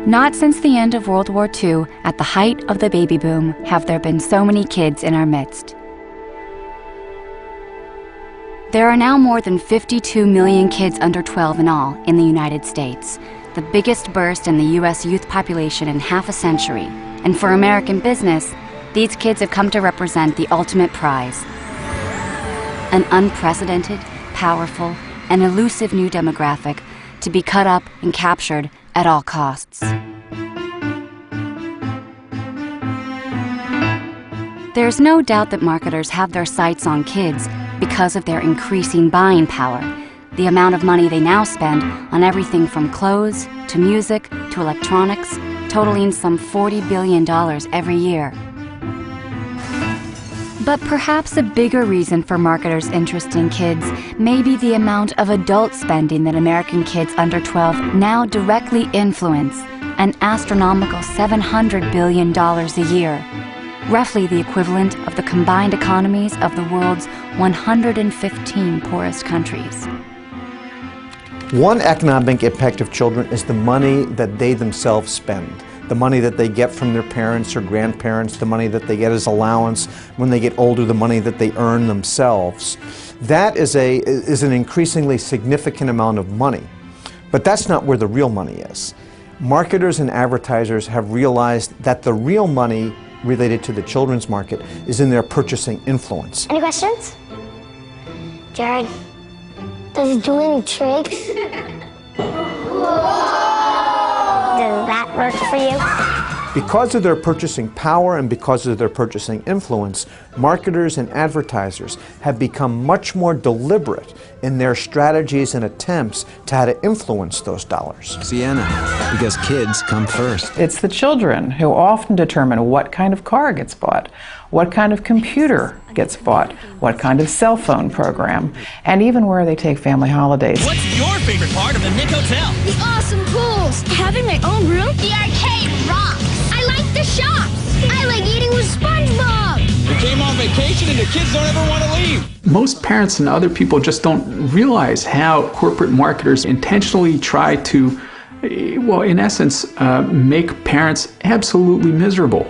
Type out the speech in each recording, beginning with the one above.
Not since the end of World War II, at the height of the baby boom, have there been so many kids in our midst. There are now more than 52 million kids under 12 in all in the United States, the biggest burst in the U.S. youth population in half a century. And for American business, these kids have come to represent the ultimate prize. An unprecedented, powerful, and elusive new demographic to be cut up and captured at all costs. There's no doubt that marketers have their sights on kids because of their increasing buying power, the amount of money they now spend on everything from clothes to music to electronics, totaling some $40 billion every year. But perhaps a bigger reason for marketers' interest in kids may be the amount of adult spending that American kids under 12 now directly influence, an astronomical $700 billion a year, roughly the equivalent of the combined economies of the world's 115 poorest countries. One economic impact of children is the money that they themselves spend. The money that they get from their parents or grandparents, the money that they get as allowance when they get older, the money that they earn themselves. That is an increasingly significant amount of money. But that's not where the real money is. Marketers and advertisers have realized that the real money related to the children's market is in their purchasing influence. Any questions? Jared, does he do any tricks? Does that work for you? Because of their purchasing power and because of their purchasing influence, marketers and advertisers have become much more deliberate in their strategies and attempts to how to influence those dollars. Sienna, because kids come first. It's the children who often determine what kind of car gets bought, what kind of computer gets bought, what kind of cell phone program, and even where they take family holidays. What's your favorite part of the Nick Hotel? The awesome pools, having my own room, the arcade rocks. I like the shops. I like eating with SpongeBob. We came on vacation and the kids don't ever want to leave. Most parents and other people just don't realize how corporate marketers intentionally try to, well, in essence, make parents absolutely miserable.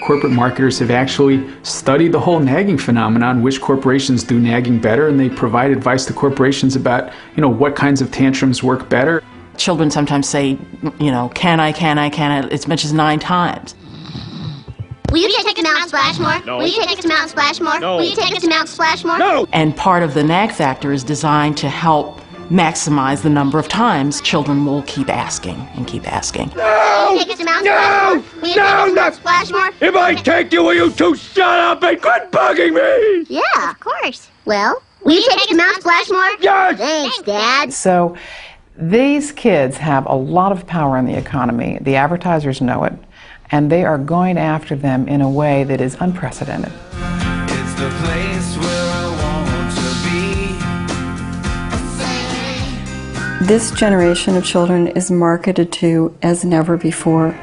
Corporate marketers have actually studied the whole nagging phenomenon, which corporations do nagging better, and they provide advice to corporations about, what kinds of tantrums work better. Children sometimes say, can I, as much as 9 times. Will you take us to Mount Splashmore? No. Will you take us to Mount Splashmore? No. Will you take us to Mount Splashmore? No! And part of the nag factor is designed to help maximize the number of times children will keep asking and keep asking. Will you take us to Mount Splashmore? Will you take us to Mount Splashmore? If I take you, will you two shut up and quit bugging me? Yeah, of course. Well, will you take us to Mount Splashmore? Yes! Thanks, Dad. So these kids have a lot of power in the economy. The advertisers know it, and they are going after them in a way that is unprecedented. It's the place where I want to be. This generation of children is marketed to as never before.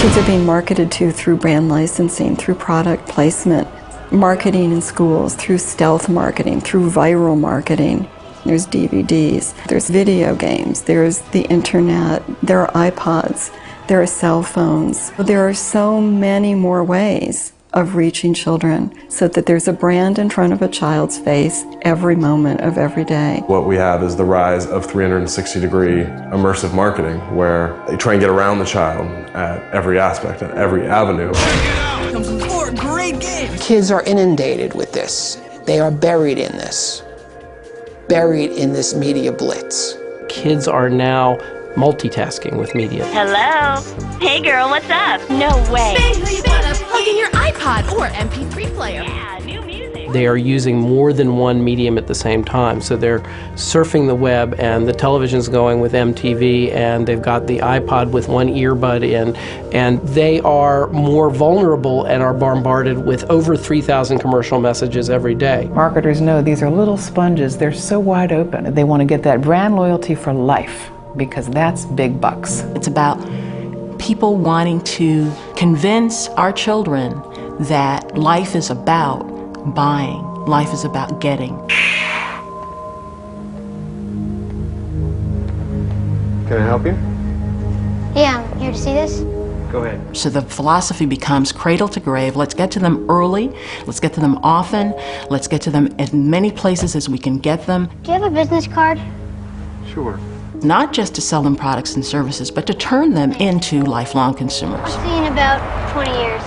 Kids are being marketed to through brand licensing, through product placement, marketing in schools, through stealth marketing, through viral marketing. There's DVDs, there's video games, there's the internet, there are iPods, there are cell phones. There are so many more ways of reaching children so that there's a brand in front of a child's face every moment of every day. What we have is the rise of 360-degree immersive marketing, where they try and get around the child at every aspect, at every avenue. Some 4 great games. Kids are inundated with this. They are buried in this media blitz. Kids are now multitasking with media. Hello? Hey girl, what's up? No way. Baby, plug in your iPod or MP3 player. Yeah, new music. They are using more than one medium at the same time. So they're surfing the web, and the television's going with MTV, and they've got the iPod with one earbud in, and they are more vulnerable and are bombarded with over 3,000 commercial messages every day. Marketers know these are little sponges. They're so wide open. They want to get that brand loyalty for life, because that's big bucks. It's about people wanting to convince our children that life is about buying, life is about getting. Can I help you? Yeah, I'm here to see this. Go ahead. So the philosophy becomes cradle to grave. Let's get to them early. Let's get to them often. Let's get to them as many places as we can get them. Do you have a business card? Sure. Not just to sell them products and services, but to turn them into lifelong consumers. I'll see you in about 20 years.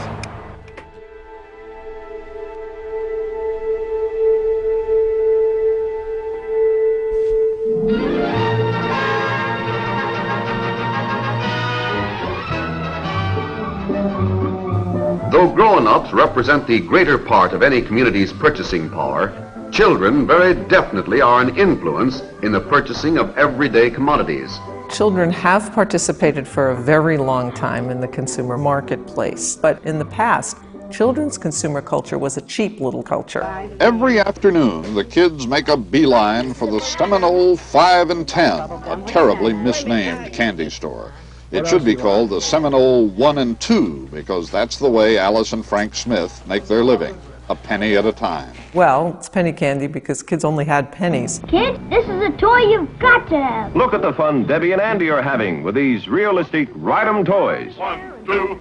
Though grown-ups represent the greater part of any community's purchasing power, children very definitely are an influence in the purchasing of everyday commodities. Children have participated for a very long time in the consumer marketplace, but in the past, children's consumer culture was a cheap little culture. Every afternoon, the kids make a beeline for the Seminole 5 and 10, a terribly misnamed candy store. It should be called the Seminole 1 and 2, because that's the way Alice and Frank Smith make their living, a penny at a time. Well, it's penny candy because kids only had pennies. Kid, this is a toy you've got to have. Look at the fun Debbie and Andy are having with these realistic ride-em toys.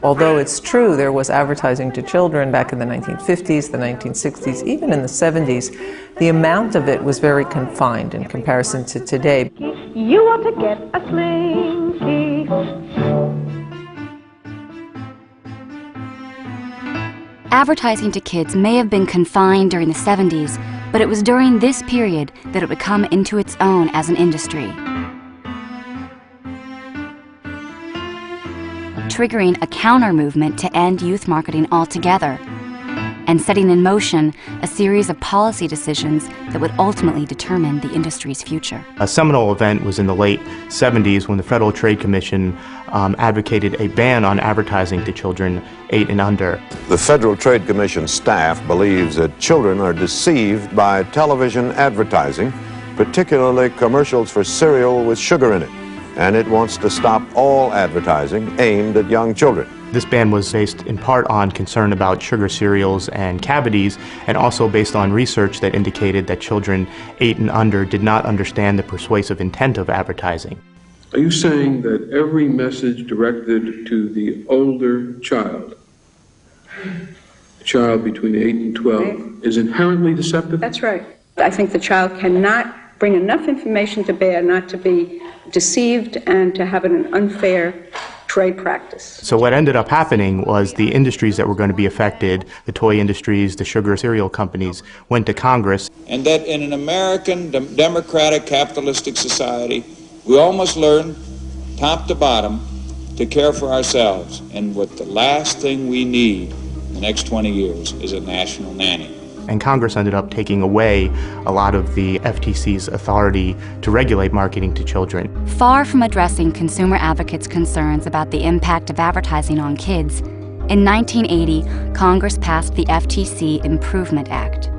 Although it's true there was advertising to children back in the 1950s, the 1960s, even in the 70s, the amount of it was very confined in comparison to today. You want to get a Slinky. Advertising to kids may have been confined during the 70s, but it was during this period that it would come into its own as an industry, triggering a counter-movement to end youth marketing altogether, and setting in motion a series of policy decisions that would ultimately determine the industry's future. A seminal event was in the late 70s when the Federal Trade Commission advocated a ban on advertising to children 8 and under. The Federal Trade Commission staff believes that children are deceived by television advertising, particularly commercials for cereal with sugar in it, and it wants to stop all advertising aimed at young children. This ban was based in part on concern about sugar cereals and cavities, and also based on research that indicated that children 8 and under did not understand the persuasive intent of advertising. Are you saying that every message directed to the older child, a child between 8 and 12, is inherently deceptive? That's right. I think the child cannot bring enough information to bear not to be deceived and to have an unfair trade practice. So what ended up happening was the industries that were going to be affected, the toy industries, the sugar cereal companies, went to Congress. And that in an American democratic capitalistic society, we all must learn, top to bottom, to care for ourselves. And what the last thing we need in the next 20 years is a national nanny. And Congress ended up taking away a lot of the FTC's authority to regulate marketing to children. Far from addressing consumer advocates' concerns about the impact of advertising on kids, in 1980, Congress passed the FTC Improvement Act.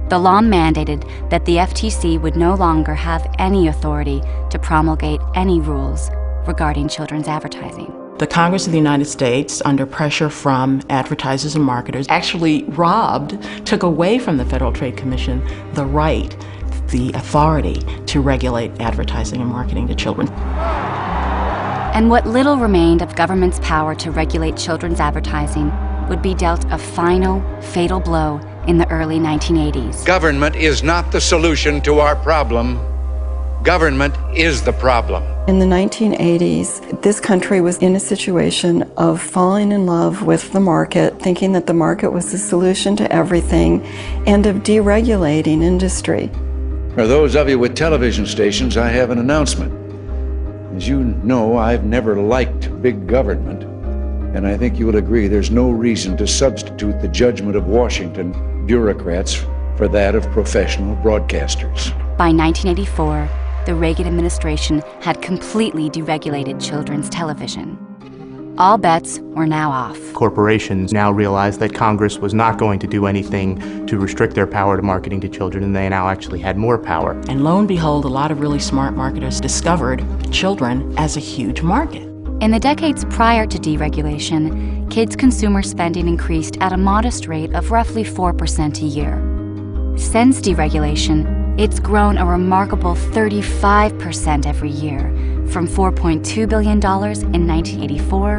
The law mandated that the FTC would no longer have any authority to promulgate any rules regarding children's advertising. The Congress of the United States, under pressure from advertisers and marketers, actually took away from the Federal Trade Commission the right, the authority to regulate advertising and marketing to children. And what little remained of government's power to regulate children's advertising would be dealt a final, fatal blow in the early 1980s. Government is not the solution to our problem. Government is the problem. In the 1980s, this country was in a situation of falling in love with the market, thinking that the market was the solution to everything, and of deregulating industry. For those of you with television stations, I have an announcement. As you know, I've never liked big government, and I think you will agree there's no reason to substitute the judgment of Washington bureaucrats for that of professional broadcasters. By 1984, the Reagan administration had completely deregulated children's television. All bets were now off. Corporations now realized that Congress was not going to do anything to restrict their power to marketing to children, and they now actually had more power. And lo and behold, a lot of really smart marketers discovered children as a huge market. In the decades prior to deregulation, kids' consumer spending increased at a modest rate of roughly 4% a year. Since deregulation, it's grown a remarkable 35% every year, from $4.2 billion in 1984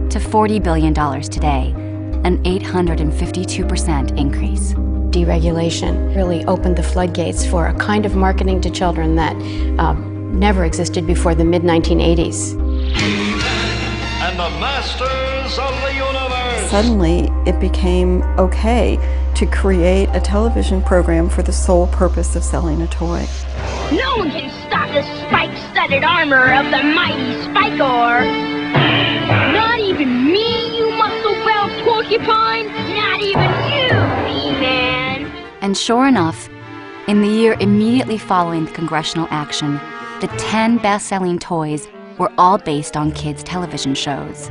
to $40 billion today, an 852% increase. Deregulation really opened the floodgates for a kind of marketing to children that never existed before the mid-1980s. And the masters of the universe. Suddenly, it became okay to create a television program for the sole purpose of selling a toy. No one can stop the spike-studded armor of the mighty Spikor. Not even me, you muscle-bound porcupine. Not even you, He-Man. And sure enough, in the year immediately following the congressional action, the 10 best-selling toys were all based on kids' television shows.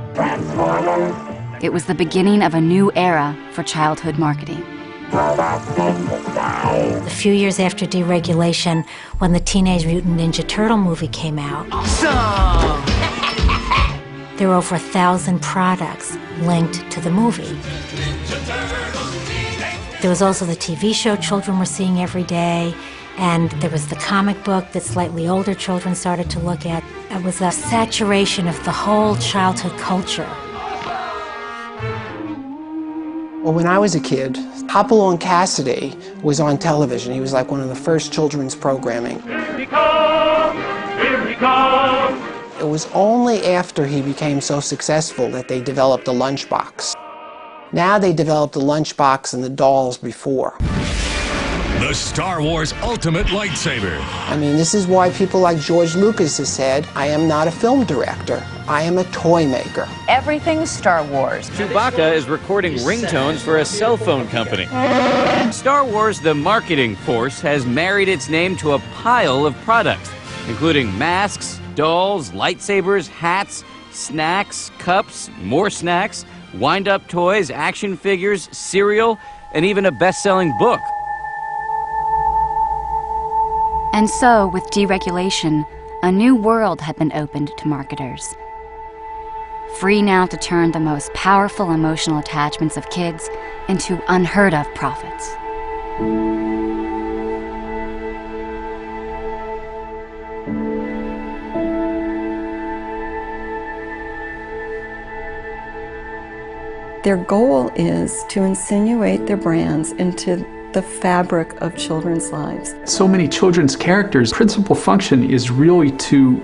It was the beginning of a new era for childhood marketing. A few years after deregulation, when the Teenage Mutant Ninja Turtle movie came out, awesome! There were over 1,000 products linked to the movie. There was also the TV show children were seeing every day, and there was the comic book that slightly older children started to look at. It was a saturation of the whole childhood culture. Well, when I was a kid, Hopalong Cassidy was on television. He was like one of the first children's programming. Here he comes! Here he comes! It was only after he became so successful that they developed a lunchbox. Now they developed the lunchbox and the dolls before. The Star Wars Ultimate Lightsaber. I mean, this is why people like George Lucas has said, I am not a film director, I am a toy maker. Everything's Star Wars. Chewbacca is recording ringtones for a cell phone company. Star Wars, the marketing force, has married its name to a pile of products, including masks, dolls, lightsabers, hats, snacks, cups, more snacks, wind-up toys, action figures, cereal, and even a best-selling book. And so, with deregulation, a new world had been opened to marketers. Free now to turn the most powerful emotional attachments of kids into unheard-of profits. Their goal is to insinuate their brands into the fabric of children's lives. So many children's characters' principal function is really to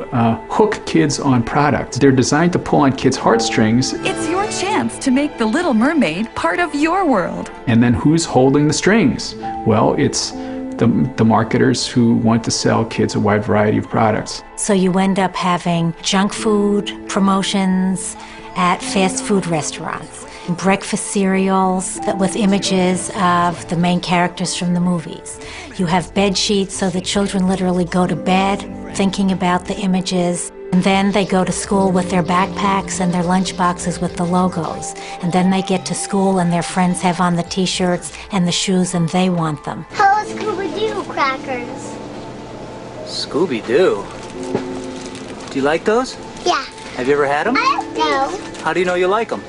hook kids on products. They're designed to pull on kids' heartstrings. It's your chance to make The Little Mermaid part of your world. And then who's holding the strings? Well, it's the marketers who want to sell kids a wide variety of products. So you end up having junk food promotions at fast food restaurants, breakfast cereals with images of the main characters from the movies. You have bed sheets so the children literally go to bed thinking about the images. And then they go to school with their backpacks and their lunch boxes with the logos. And then they get to school and their friends have on the t-shirts and the shoes and they want them. Hello, Scooby-Doo crackers. Scooby-Doo? Do you like those? Yeah. Have you ever had them? No. How do you know you like them?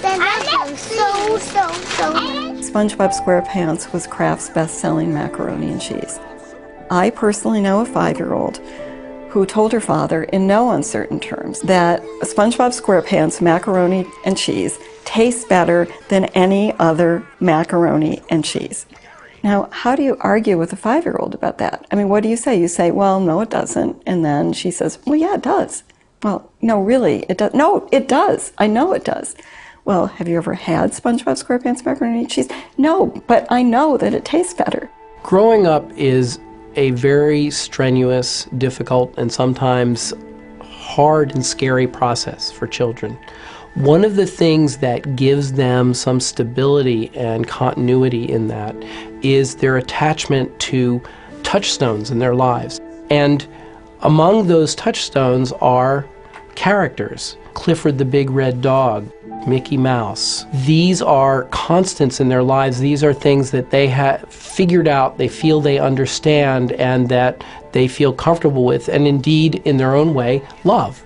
I love them so much. SpongeBob SquarePants was Kraft's best-selling macaroni and cheese. I personally know a 5-year-old who told her father in no uncertain terms that SpongeBob SquarePants macaroni and cheese tastes better than any other macaroni and cheese. Now, how do you argue with a 5-year-old about that? I mean, what do you say? You say, well, no, it doesn't. And then she says, well, yeah, it does. Well, no, really, it does. No, it does. I know it does. Well, have you ever had SpongeBob SquarePants macaroni and cheese? No, but I know that it tastes better. Growing up is a very strenuous, difficult, and sometimes hard and scary process for children. One of the things that gives them some stability and continuity in that is their attachment to touchstones in their lives. And among those touchstones are characters. Clifford the Big Red Dog, Mickey Mouse. These are constants in their lives. These are things that they have figured out, they feel they understand, and that they feel comfortable with, and indeed, in their own way, love.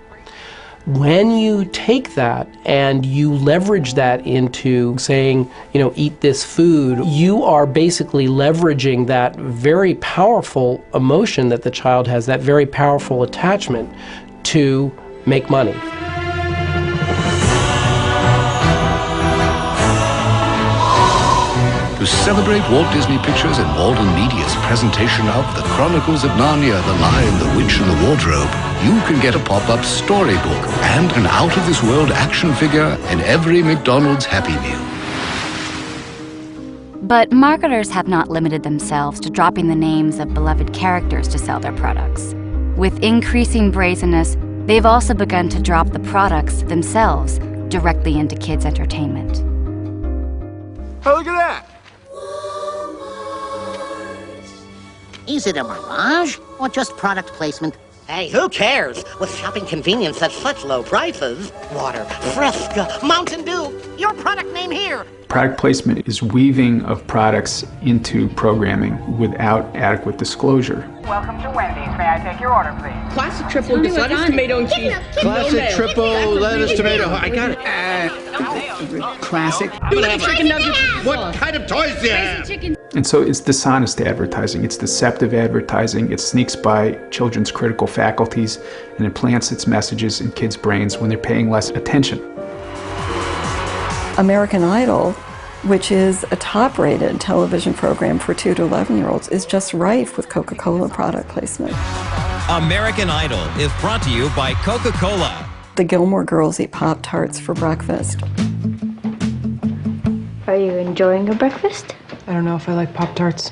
When you take that and you leverage that into saying, eat this food, you are basically leveraging that very powerful emotion that the child has, that very powerful attachment to make money. To celebrate Walt Disney Pictures and Walden Media's presentation of The Chronicles of Narnia, The Lion, the Witch, and the Wardrobe, you can get a pop-up storybook and an out-of-this-world action figure in every McDonald's Happy Meal. But marketers have not limited themselves to dropping the names of beloved characters to sell their products. With increasing brazenness, they've also begun to drop the products themselves directly into kids' entertainment. Oh, look at that! Is it a mirage or just product placement? Hey, who cares? With shopping convenience at such low prices. Water, Fresca, Mountain Dew, your product name here. Product placement is weaving of products into programming without adequate disclosure. Welcome to Wendy's. May I take your order, please? Classic triple lettuce, tomato, and cheese. Classic triple lettuce, tomato. I got it. Classic. Chicken nuggets. What kind of toys do you have? And so it's dishonest advertising, it's deceptive advertising, it sneaks by children's critical faculties and implants its messages in kids' brains when they're paying less attention. American Idol, which is a top-rated television program for 2 to 11-year-olds, is just rife with Coca-Cola product placement. American Idol is brought to you by Coca-Cola. The Gilmore Girls eat Pop-Tarts for breakfast. Are you enjoying your breakfast? I don't know if I like Pop-Tarts.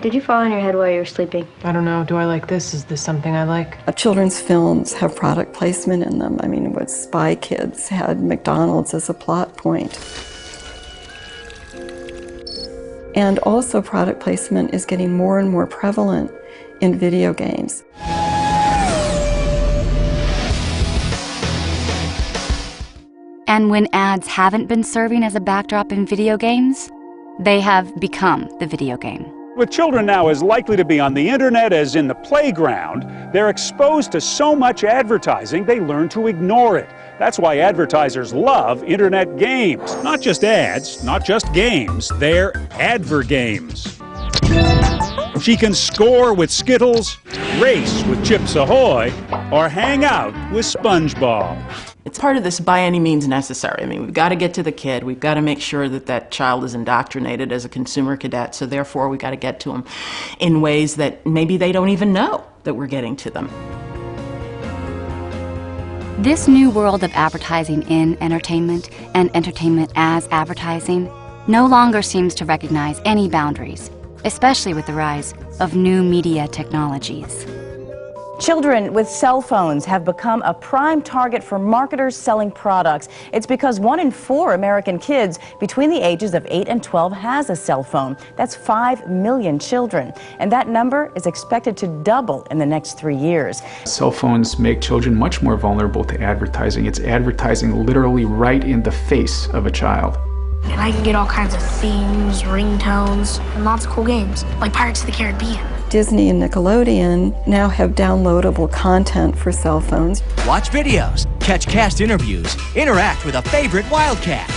Did you fall on your head while you were sleeping? I don't know. Do I like this? Is this something I like? Children's films have product placement in them. I mean, what Spy Kids had McDonald's as a plot point. And also product placement is getting more and more prevalent in video games. And when ads haven't been serving as a backdrop in video games, they have become the video game. With children now as likely to be on the internet as in the playground, they're exposed to so much advertising they learn to ignore it. That's why advertisers love internet games. Not just ads, not just games, they're adver-games. She can score with Skittles, race with Chips Ahoy, or hang out with SpongeBob. It's part of this by any means necessary. I mean, we've got to get to the kid. We've got to make sure that that child is indoctrinated as a consumer cadet. So therefore, we've got to get to them in ways that maybe they don't even know that we're getting to them. This new world of advertising in entertainment and entertainment as advertising no longer seems to recognize any boundaries, especially with the rise of new media technologies. Children with cell phones have become a prime target for marketers selling products. It's because 1 in 4 American kids between the ages of 8 and 12 has a cell phone. That's 5 million children. And that number is expected to double in the next 3 years. Cell phones make children much more vulnerable to advertising. It's advertising literally right in the face of a child. And I can get all kinds of themes, ringtones, and lots of cool games, like Pirates of the Caribbean. Disney and Nickelodeon now have downloadable content for cell phones. Watch videos, catch cast interviews, interact with a favorite Wildcat.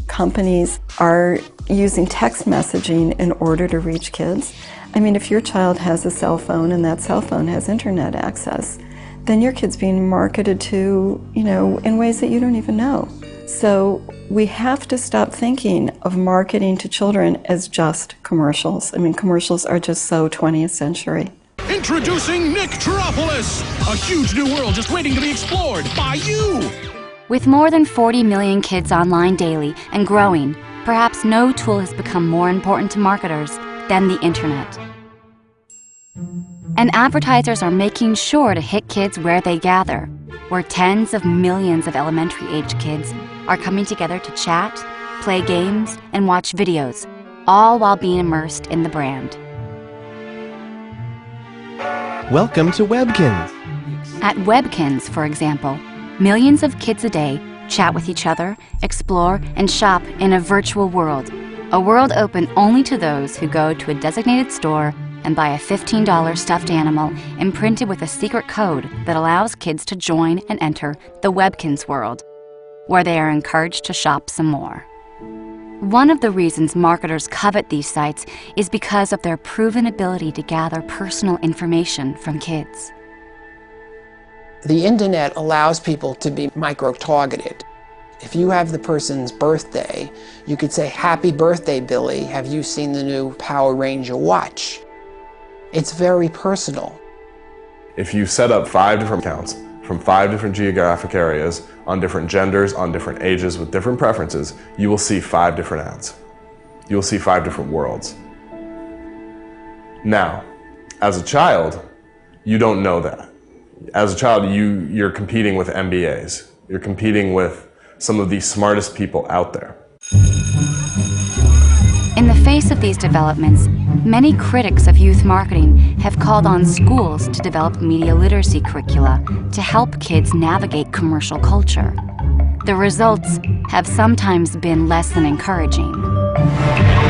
Companies are using text messaging in order to reach kids. I mean, if your child has a cell phone and that cell phone has internet access, then your kid's being marketed to, in ways that you don't even know. So we have to stop thinking of marketing to children as just commercials. I mean, commercials are just so 20th century. Introducing Nicktropolis, a huge new world just waiting to be explored by you. With more than 40 million kids online daily and growing, perhaps no tool has become more important to marketers than the internet. And advertisers are making sure to hit kids where they gather, where tens of millions of elementary-aged kids are coming together to chat, play games, and watch videos, all while being immersed in the brand. Welcome to Webkinz. At Webkinz, for example, millions of kids a day chat with each other, explore, and shop in a virtual world, a world open only to those who go to a designated store and buy a $15 stuffed animal imprinted with a secret code that allows kids to join and enter the Webkinz world, where they are encouraged to shop some more. One of the reasons marketers covet these sites is because of their proven ability to gather personal information from kids. The internet allows people to be micro-targeted. If you have the person's birthday, you could say, "Happy birthday, Billy. Have you seen the new Power Ranger watch?" It's very personal. If you set up 5 different accounts from 5 different geographic areas, on different genders, on different ages, with different preferences, you will see 5 different ads. You will see 5 different worlds. Now, as a child, you don't know that. As a child, you're competing with MBAs. You're competing with some of the smartest people out there. In the face of these developments, many critics of youth marketing have called on schools to develop media literacy curricula to help kids navigate commercial culture. The results have sometimes been less than encouraging.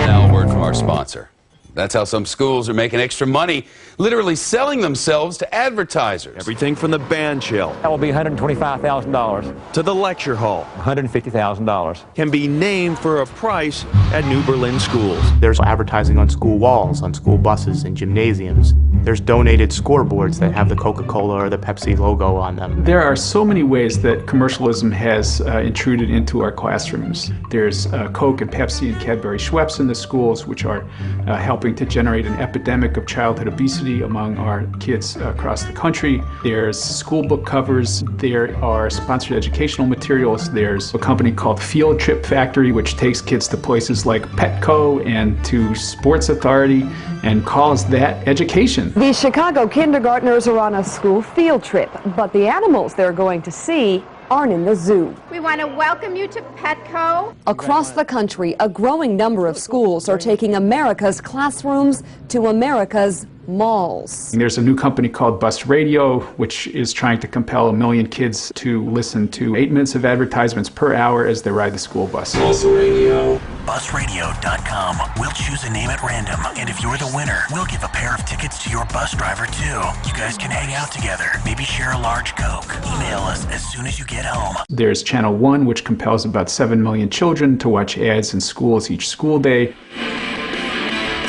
Now a word from our sponsor. That's how some schools are making extra money, literally selling themselves to advertisers. Everything from the band shell. That will be $125,000. To the lecture hall. $150,000. Can be named for a price at New Berlin schools. There's advertising on school walls, on school buses and gymnasiums. There's donated scoreboards that have the Coca-Cola or the Pepsi logo on them. There are so many ways that commercialism has intruded into our classrooms. There's Coke and Pepsi and Cadbury Schweppes in the schools, which are helping to generate an epidemic of childhood obesity among our kids across the country. There's school book covers. There are sponsored educational materials. There's a company called Field Trip Factory, which takes kids to places like Petco and to Sports Authority and calls that education. These Chicago kindergartners are on a school field trip, but the animals they're going to see aren't in the zoo. We want to welcome you to Petco. Across the country, a growing number of schools are taking America's classrooms to America's malls. There's a new company called Bus Radio, which is trying to compel 1 million kids to listen to 8 minutes of advertisements per hour as they ride the school bus. Also radio. Busradio.com. We'll choose a name at random, and if you're the winner, we'll give a pair of tickets to your bus driver too. You guys can hang out together, maybe share a large Coke. Email us as soon as you get home. There's Channel 1, which compels about 7 million children to watch ads in schools each school day.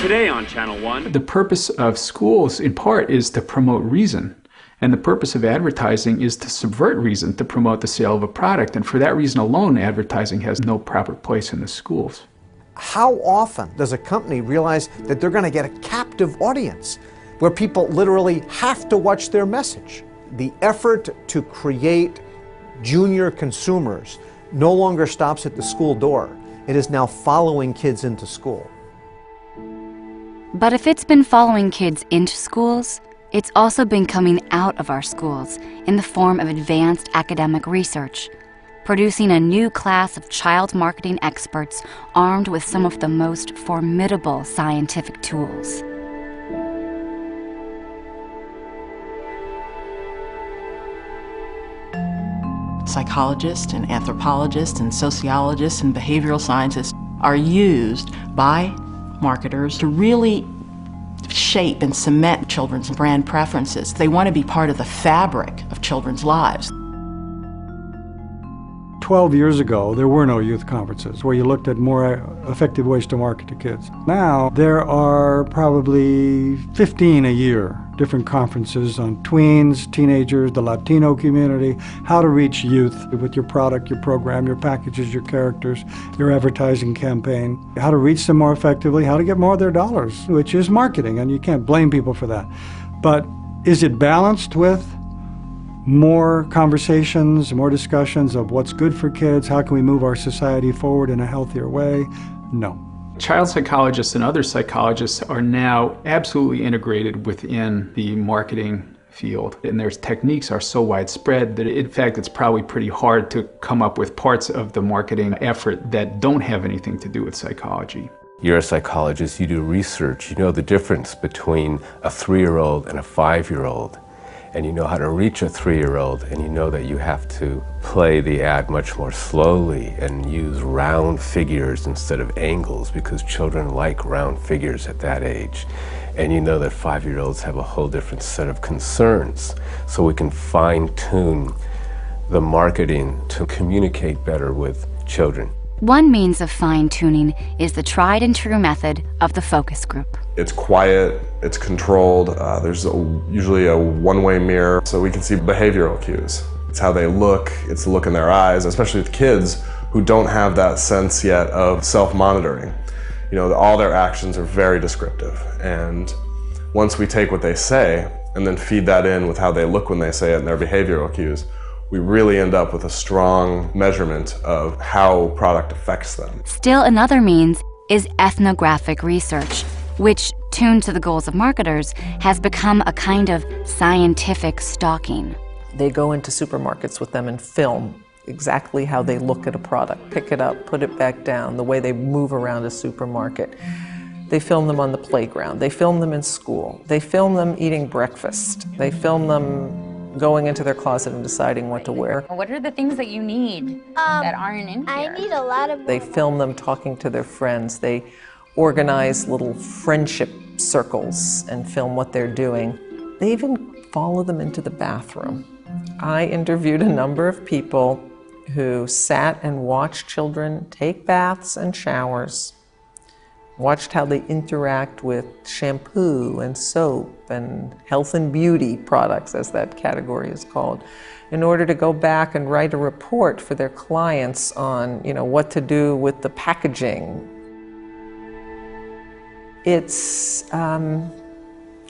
Today on Channel 1. The purpose of schools, in part, is to promote reason. And the purpose of advertising is to subvert reason, to promote the sale of a product. And for that reason alone, advertising has no proper place in the schools. How often does a company realize that they're going to get a captive audience where people literally have to watch their message? The effort to create junior consumers no longer stops at the school door. It is now following kids into school. But if it's been following kids into schools, it's also been coming out of our schools in the form of advanced academic research, producing a new class of child marketing experts armed with some of the most formidable scientific tools. Psychologists and anthropologists and sociologists and behavioral scientists are used by marketers to really shape and cement children's brand preferences. They want to be part of the fabric of children's lives. 12 years ago, there were no youth conferences where you looked at more effective ways to market to kids. Now, there are probably 15 a year, different conferences on tweens, teenagers, the Latino community, how to reach youth with your product, your program, your packages, your characters, your advertising campaign, how to reach them more effectively, how to get more of their dollars, which is marketing, and you can't blame people for that. But is it balanced with more conversations, more discussions of what's good for kids, how can we move our society forward in a healthier way? No. Child psychologists and other psychologists are now absolutely integrated within the marketing field, and their techniques are so widespread that in fact it's probably pretty hard to come up with parts of the marketing effort that don't have anything to do with psychology. You're a psychologist, you do research, you know the difference between a 3-year-old and a 5-year-old. And you know how to reach a 3-year-old, and you know that you have to play the ad much more slowly and use round figures instead of angles, because children like round figures at that age. And you know that 5-year-olds have a whole different set of concerns. So we can fine-tune the marketing to communicate better with children. One means of fine-tuning is the tried and true method of the focus group. It's quiet, it's controlled, there's usually a one-way mirror, so we can see behavioral cues. It's how they look, it's the look in their eyes, especially with kids who don't have that sense yet of self-monitoring. You know, all their actions are very descriptive, and once we take what they say and then feed that in with how they look when they say it and their behavioral cues, we really end up with a strong measurement of how product affects them. Still another means is ethnographic research, which, tuned to the goals of marketers, has become a kind of scientific stalking. They go into supermarkets with them and film exactly how they look at a product, pick it up, put it back down, the way they move around a supermarket. They film them on the playground, they film them in school, they film them eating breakfast, they film them going into their closet and deciding what to wear. What are the things that you need that aren't in here? I need a lot of... They film them talking to their friends. They organize little friendship circles and film what they're doing. They even follow them into the bathroom. I interviewed a number of people who sat and watched children take baths and showers, watched how they interact with shampoo and soap and health and beauty products, as that category is called, in order to go back and write a report for their clients on, you know, what to do with the packaging. It's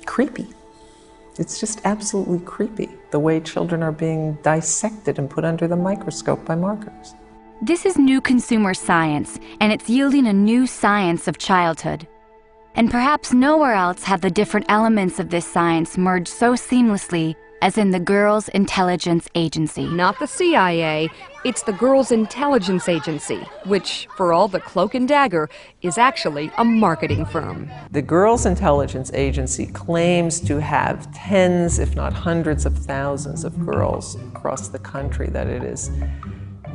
creepy. It's just absolutely creepy, the way children are being dissected and put under the microscope by marketers. This is new consumer science, and it's yielding a new science of childhood. And perhaps nowhere else have the different elements of this science merged so seamlessly as in the Girls' Intelligence Agency. Not the CIA, it's the Girls' Intelligence Agency, which, for all the cloak and dagger, is actually a marketing firm. The Girls' Intelligence Agency claims to have tens, if not hundreds of thousands of girls across the country that it is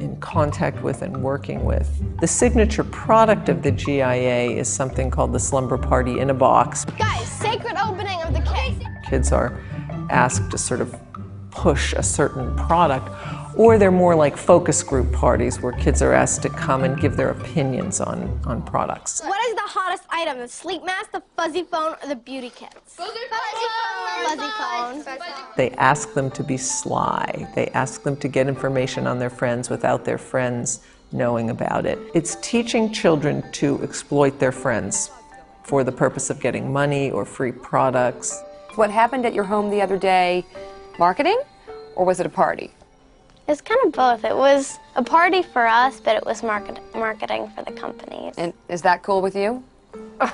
in contact with and working with. The signature product of the GIA is something called the Slumber Party in a Box. Guys, sacred opening of the cake. Kids are asked to sort of push a certain product, or they're more like focus group parties where kids are asked to come and give their opinions on products. What is the hottest item? The sleep mask, the fuzzy phone, or the beauty kits? Fuzzy phone. They ask them to be sly. They ask them to get information on their friends without their friends knowing about it. It's teaching children to exploit their friends for the purpose of getting money or free products. What happened at your home the other day, marketing, or was it a party? It's kind of both. It was a party for us, but it was marketing for the companies. And is that cool with you?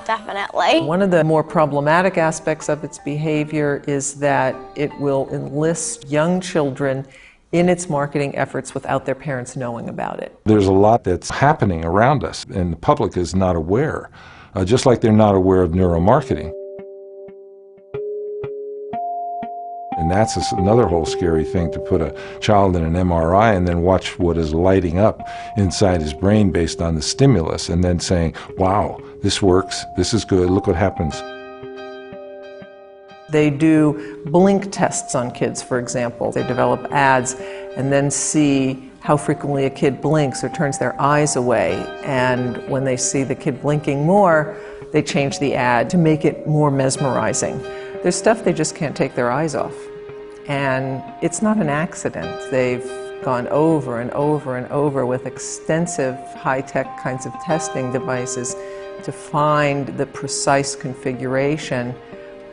Definitely. One of the more problematic aspects of its behavior is that it will enlist young children in its marketing efforts without their parents knowing about it. There's a lot that's happening around us, and the public is not aware, just like they're not aware of neuromarketing. And that's another whole scary thing, to put a child in an MRI and then watch what is lighting up inside his brain based on the stimulus, and then saying, wow, this works, this is good, look what happens. They do blink tests on kids, for example. They develop ads and then see how frequently a kid blinks or turns their eyes away. And when they see the kid blinking more, they change the ad to make it more mesmerizing. There's stuff they just can't take their eyes off. And it's not an accident. They've gone over and over and over with extensive high-tech kinds of testing devices to find the precise configuration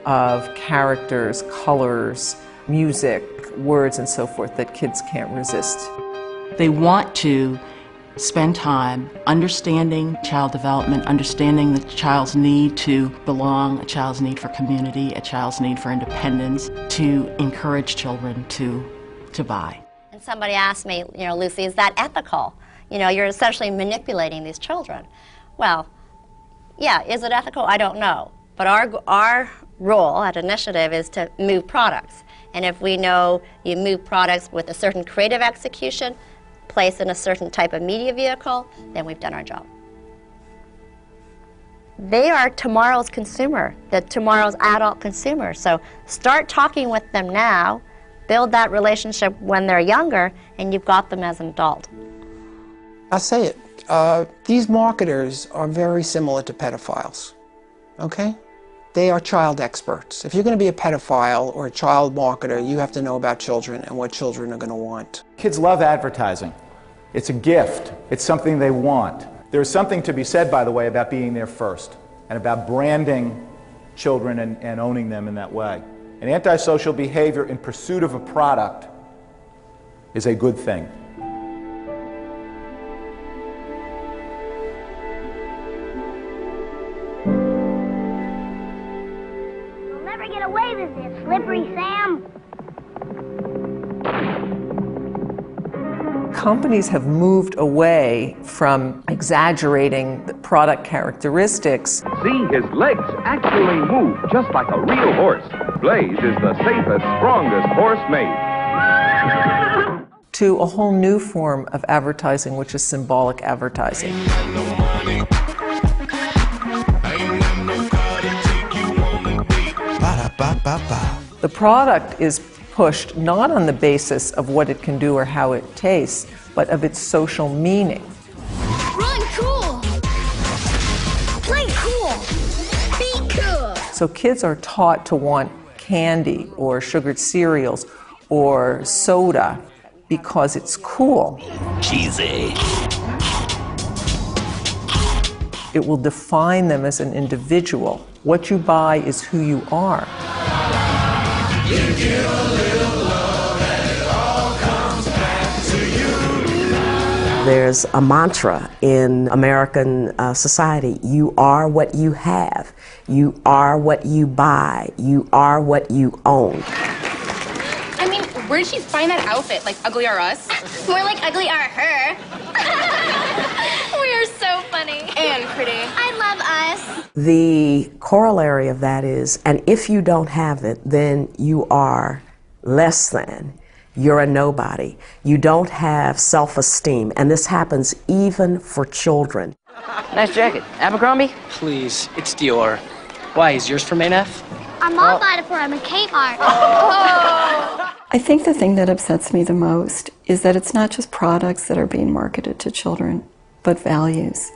of characters, colors, music, words, and so forth that kids can't resist. They want to spend time understanding child development, understanding the child's need to belong, a child's need for community, a child's need for independence, to encourage children to buy. And somebody asked me, you know, Lucy, is that ethical? You know, you're essentially manipulating these children. Well, yeah, is it ethical? I don't know. But our role at Initiative is to move products. And if we know you move products with a certain creative execution, placed in a certain type of media vehicle, then we've done our job. They are tomorrow's consumer, tomorrow's adult consumer. So start talking with them now, build that relationship when they're younger, and you've got them as an adult. I'll say it. These marketers are very similar to pedophiles, okay? They are child experts. If you're going to be a pedophile or a child marketer, you have to know about children and what children are going to want. Kids love advertising. It's a gift. It's something they want. There's something to be said, by the way, about being there first and about branding children and owning them in that way. And antisocial behavior in pursuit of a product is a good thing. You'll never get away with this, Slippery Sam. Companies have moved away from exaggerating the product characteristics. See, his legs actually move just like a real horse. Blaze is the safest, strongest horse made. To a whole new form of advertising, which is symbolic advertising. The product is pushed not on the basis of what it can do or how it tastes, but of its social meaning. Run cool! Play cool! Be cool! So kids are taught to want candy or sugared cereals or soda because it's cool. Cheesy. It will define them as an individual. What you buy is who you are. You give a little love and it all comes back to you. There's a mantra in American society: you are what you have, you are what you buy, you are what you own. I mean, where did she find that outfit? Like Ugly Are Us? More like Ugly Are Her. We are so funny. And pretty. I love us. The corollary of that is, and if you don't have it, then you are less than. You're a nobody. You don't have self-esteem, and this happens even for children. Nice jacket. Abercrombie? Please, it's Dior. Why, is yours from ANF? Our mom bought it for him at Kmart. I think the thing that upsets me the most is that it's not just products that are being marketed to children, but values.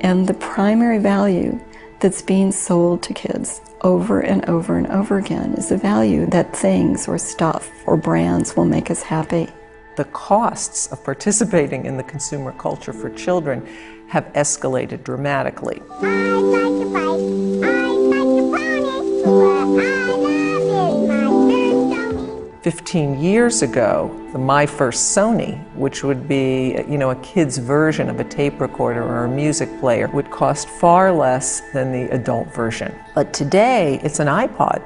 And the primary value that's being sold to kids over and over and over again is the value that things or stuff or brands will make us happy. The costs of participating in the consumer culture for children have escalated dramatically. I'd like to fight. I'd like to promise. What I love is my first Sony. 15 years ago, the My First Sony, which would be, a kid's version of a tape recorder or a music player, would cost far less than the adult version. But today, it's an iPod.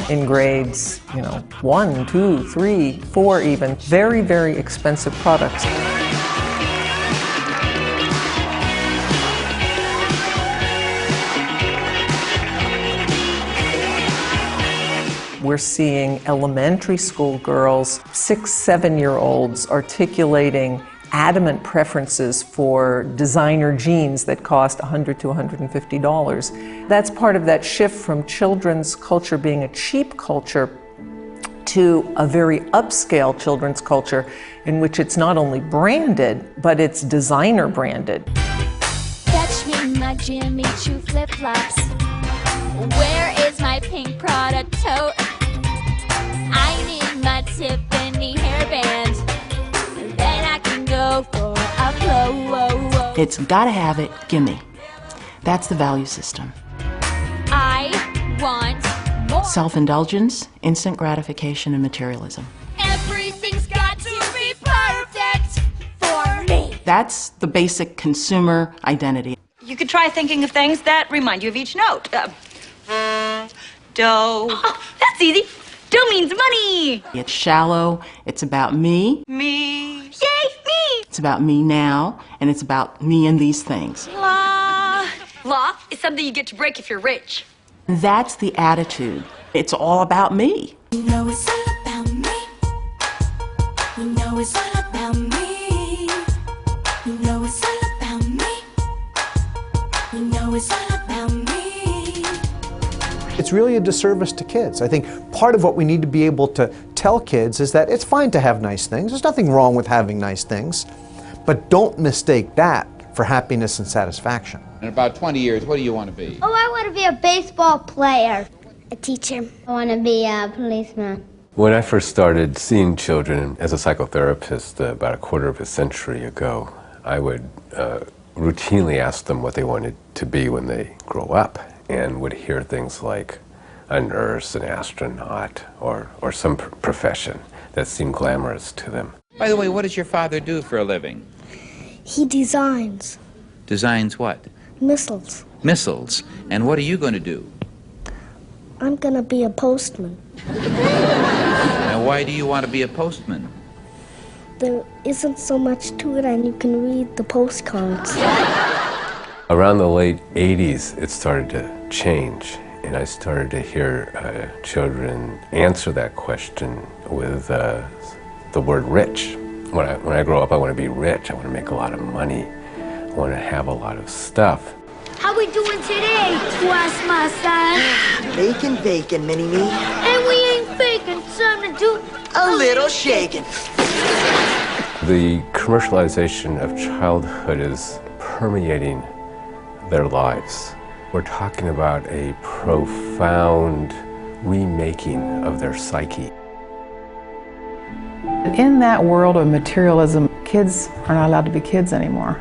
In grades, 1, 2, 3, 4 even, very, very expensive products. We're seeing elementary school girls, 6, 7-year-olds articulating adamant preferences for designer jeans that cost $100 to $150. That's part of that shift from children's culture being a cheap culture to a very upscale children's culture in which it's not only branded, but it's designer branded. Fetch me my Jimmy Choo flip-flops. Where is my pink Prada tote? I need my Tiffany hairband. Then I can go for a blow. It's gotta have it, gimme. That's the value system. I want more. Self-indulgence, instant gratification, and materialism. Everything's got to be perfect for me. That's the basic consumer identity. You could try thinking of things that remind you of each note. Do. Oh, that's easy. Do means money. It's shallow, it's about me. Me. Yay, me. It's about me now, and it's about me and these things. Law. Law is something you get to break if you're rich. That's the attitude. It's all about me. You know it's all about me. You know it's all about me. it's all about me. You know it's all about me. It's really a disservice to kids. I think part of what we need to be able to tell kids is that it's fine to have nice things. There's nothing wrong with having nice things, but don't mistake that for happiness and satisfaction. In about 20 years, what do you want to be? Oh, I want to be a baseball player. A teacher. I want to be a policeman. When I first started seeing children as a psychotherapist about a quarter of a century ago, I would routinely ask them what they wanted to be when they grow up, and would hear things like a nurse, an astronaut, or some profession that seemed glamorous to them. By the way, what does your father do for a living? He designs Designs what? missiles. Missiles. And what are you going to do? I'm going to be a postman. Now, why do you want to be a postman? There isn't so much to it, and you can read the postcards. Around the late 80s, it started to change, and I started to hear children answer that question with the word rich. When I grow up, I want to be rich. I want to make a lot of money. I want to have a lot of stuff. How we doing today, Twas, my son? Bacon, bacon, mini-me. And we ain't faking, something to do A little shaking. The commercialization of childhood is permeating their lives. We're talking about a profound remaking of their psyche. In that world of materialism, kids are not allowed to be kids anymore.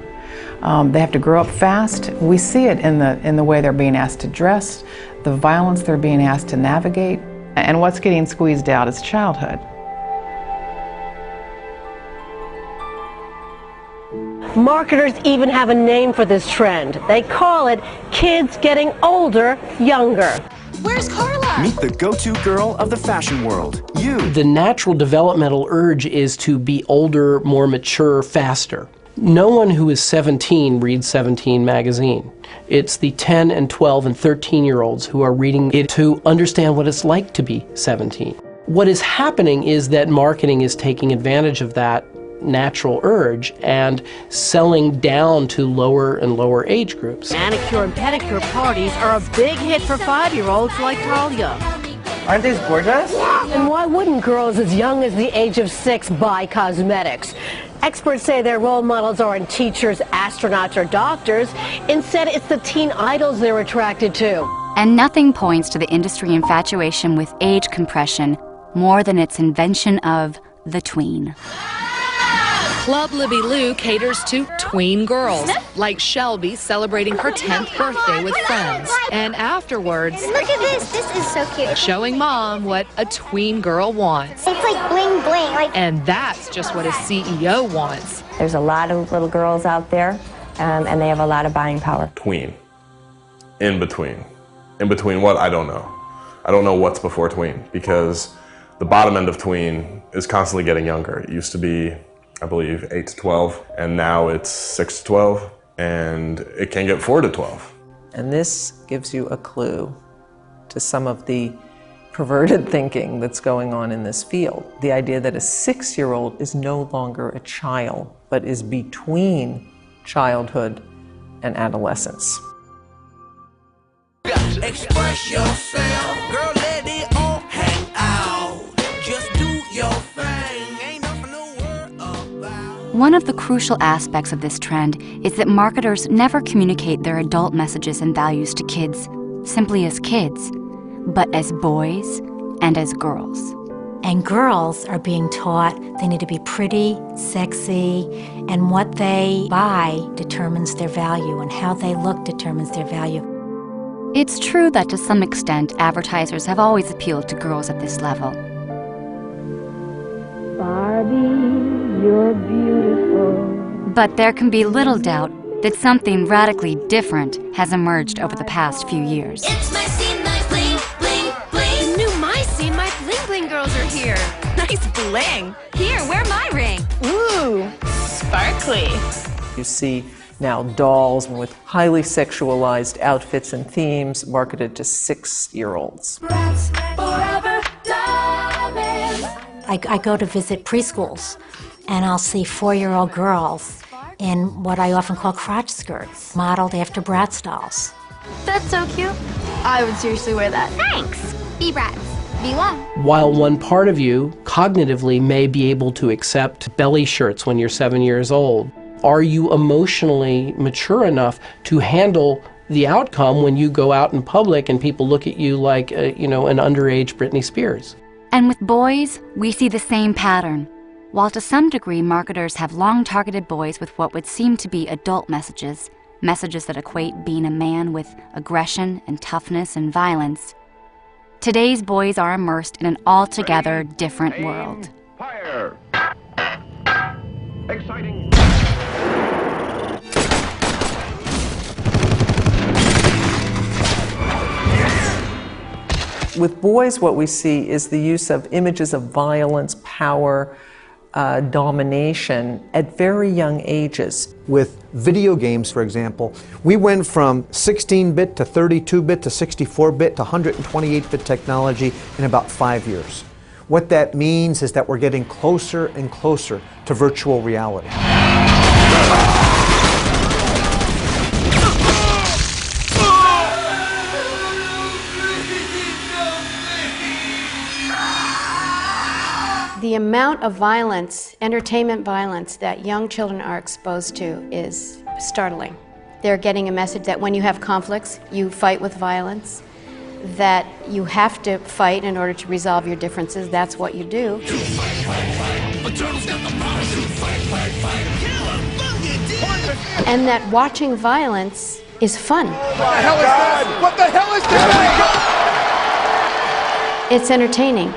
They have to grow up fast. We see it in the way they're being asked to dress, the violence they're being asked to navigate, and what's getting squeezed out is childhood. Marketers even have a name for this trend. They call it kids getting older, younger. Where's Carla? Meet the go-to girl of the fashion world, you. The natural developmental urge is to be older, more mature, faster. No one who is 17 reads 17 magazine. It's the 10 and 12 and 13-year-olds who are reading it to understand what it's like to be 17. What is happening is that marketing is taking advantage of that natural urge and selling down to lower and lower age groups. Manicure and pedicure parties are a big hit for 5-year-olds like Talia. Aren't these gorgeous? And why wouldn't girls as young as the age of 6 buy cosmetics? Experts say their role models aren't teachers, astronauts, or doctors. Instead, it's the teen idols they're attracted to. And nothing points to the industry infatuation with age compression more than its invention of the tween. Club Libby Lou caters to tween girls, like Shelby celebrating her 10th birthday with friends. And afterwards, Look at this. This is so cute. showing mom what a tween girl wants. It's like bling bling. And that's just what a CEO wants. There's a lot of little girls out there, and they have a lot of buying power. Tween. In between. In between what? I don't know. I don't know what's before tween, because the bottom end of tween is constantly getting younger. It used to be, I believe, 8 to 12, and now it's 6 to 12, and it can get 4 to 12. And this gives you a clue to some of the perverted thinking that's going on in this field. The idea that a 6-year-old is no longer a child, but is between childhood and adolescence. Express yourself, girl, let it all hang out. Just do your thing, ain't nothing to worry about. One of the crucial aspects of this trend is that marketers never communicate their adult messages and values to kids simply as kids, but as boys and as girls. And girls are being taught they need to be pretty, sexy, and what they buy determines their value, and how they look determines their value. It's true that to some extent, advertisers have always appealed to girls at this level. Barbie, you're beautiful. But there can be little doubt that something radically different has emerged over the past few years. It's my scene, my bling, bling, bling. The new My Scene, My Bling Bling girls are here. Nice bling. Here, wear my ring. Ooh, sparkly. You see now dolls with highly sexualized outfits and themes marketed to 6-year-olds. Forever diamonds. I go to visit preschools, and I'll see 4-year-old girls in what I often call crotch skirts, modeled after Bratz dolls. That's so cute. I would seriously wear that. Thanks. Be Bratz. Be long. While one part of you cognitively may be able to accept belly shirts when you're 7 years old, are you emotionally mature enough to handle the outcome when you go out in public and people look at you like, an underage Britney Spears? And with boys, we see the same pattern. While to some degree marketers have long targeted boys with what would seem to be adult messages that equate being a man with aggression and toughness and violence, today's boys are immersed in an altogether different world. Fire! Exciting! With boys, what we see is the use of images of violence, power, domination at very young ages. With video games, for example, we went from 16-bit to 32-bit to 64-bit to 128-bit technology in about 5 years. What that means is that we're getting closer and closer to virtual reality. The amount of violence, entertainment violence, that young children are exposed to is startling. They're getting a message that when you have conflicts, you fight with violence, that you have to fight in order to resolve your differences. That's what you do. And that watching violence is fun. What the hell is this? What the hell is this? It's entertaining.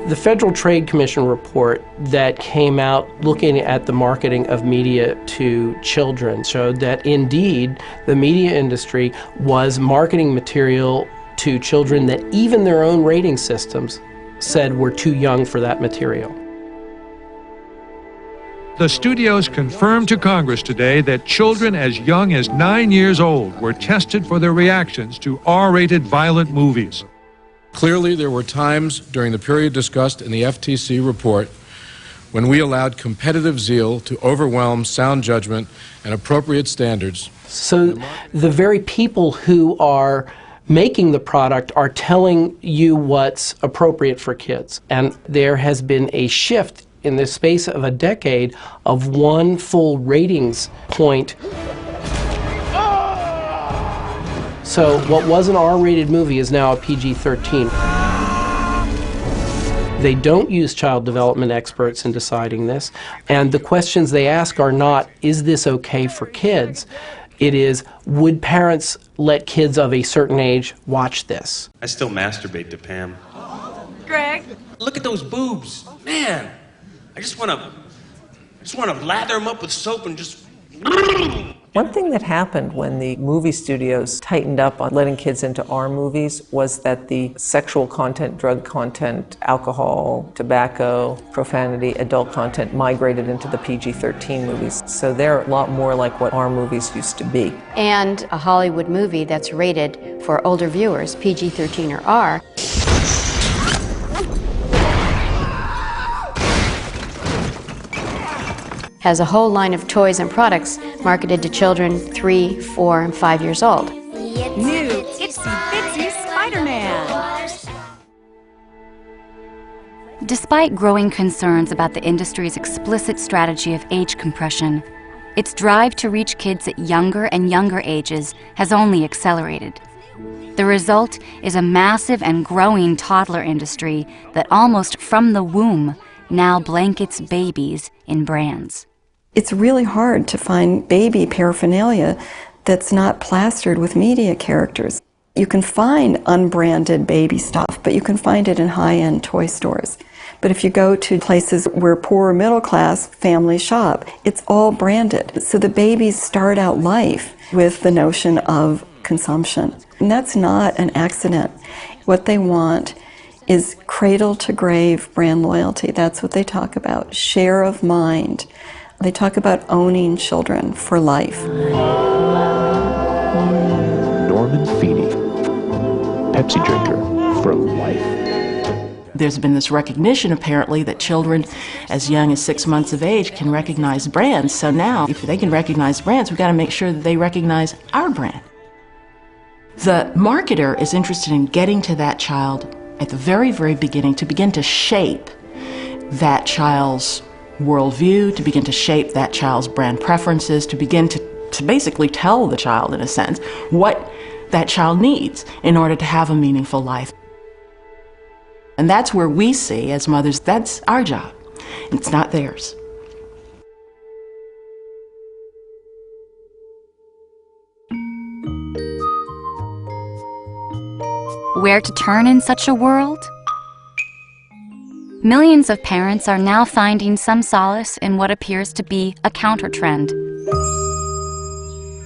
The Federal Trade Commission report that came out looking at the marketing of media to children showed that indeed the media industry was marketing material to children that even their own rating systems said were too young for that material. The studios confirmed to Congress today that children as young as 9 years old were tested for their reactions to R-rated violent movies. Clearly, there were times during the period discussed in the FTC report when we allowed competitive zeal to overwhelm sound judgment and appropriate standards. So the very people who are making the product are telling you what's appropriate for kids. And there has been a shift in the space of a decade of one full ratings point. So what was an R-rated movie is now a PG-13. They don't use child development experts in deciding this, and the questions they ask are not, is this okay for kids? It is, would parents let kids of a certain age watch this? I still masturbate to Pam. Greg? Look at those boobs. Man, I just want to lather them up with soap and just... One thing that happened when the movie studios tightened up on letting kids into R movies was that the sexual content, drug content, alcohol, tobacco, profanity, adult content migrated into the PG-13 movies. So they're a lot more like what R movies used to be. And a Hollywood movie that's rated for older viewers, PG-13 or R, has a whole line of toys and products marketed to children 3, 4, and 5 years old. New Itsy Bitsy Spider-Man. Despite growing concerns about the industry's explicit strategy of age compression, its drive to reach kids at younger and younger ages has only accelerated. The result is a massive and growing toddler industry that almost from the womb now blankets babies in brands. It's really hard to find baby paraphernalia that's not plastered with media characters. You can find unbranded baby stuff, but you can find it in high-end toy stores. But if you go to places where poorer middle-class families shop, it's all branded. So the babies start out life with the notion of consumption. And that's not an accident. What they want is cradle-to-grave brand loyalty. That's what they talk about. Share of mind. They talk about owning children for life. Norman Feeney, Pepsi drinker for life. There's been this recognition, apparently, that children as young as 6 months of age can recognize brands. So now, if they can recognize brands, we've got to make sure that they recognize our brand. The marketer is interested in getting to that child at the very, very beginning to begin to shape that child's worldview, to begin to shape that child's brand preferences, to begin to basically tell the child, in a sense, what that child needs in order to have a meaningful life. And that's where we see, as mothers, that's our job. It's not theirs. Where to turn in such a world? Millions of parents are now finding some solace in what appears to be a counter-trend.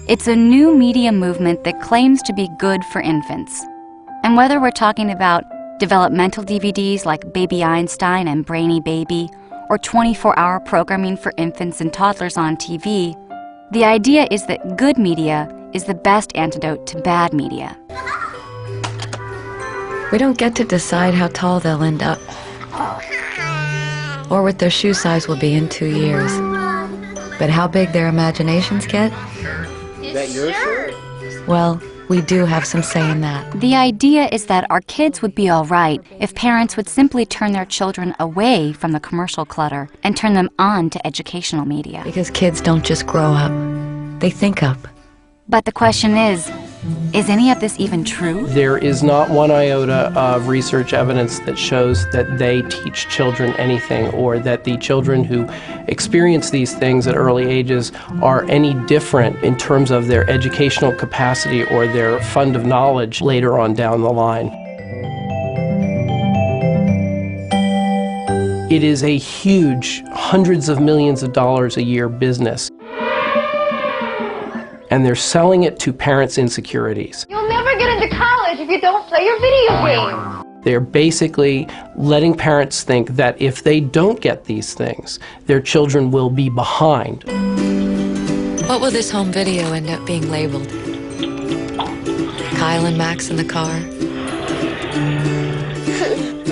It's a new media movement that claims to be good for infants. And whether we're talking about developmental DVDs like Baby Einstein and Brainy Baby, or 24-hour programming for infants and toddlers on TV, the idea is that good media is the best antidote to bad media. We don't get to decide how tall they'll end up, or what their shoe size will be in 2 years. But how big their imaginations get? Is that your shirt? Well, we do have some say in that. The idea is that our kids would be all right if parents would simply turn their children away from the commercial clutter and turn them on to educational media. Because kids don't just grow up, they think up. But the question is any of this even true? There is not one iota of research evidence that shows that they teach children anything, or that the children who experience these things at early ages are any different in terms of their educational capacity or their fund of knowledge later on down the line. It is a huge, hundreds of millions of dollars a year business. And they're selling it to parents' insecurities. You'll never get into college if you don't play your video game. They're basically letting parents think that if they don't get these things, their children will be behind. What will this home video end up being labeled? Kyle and Max in the car?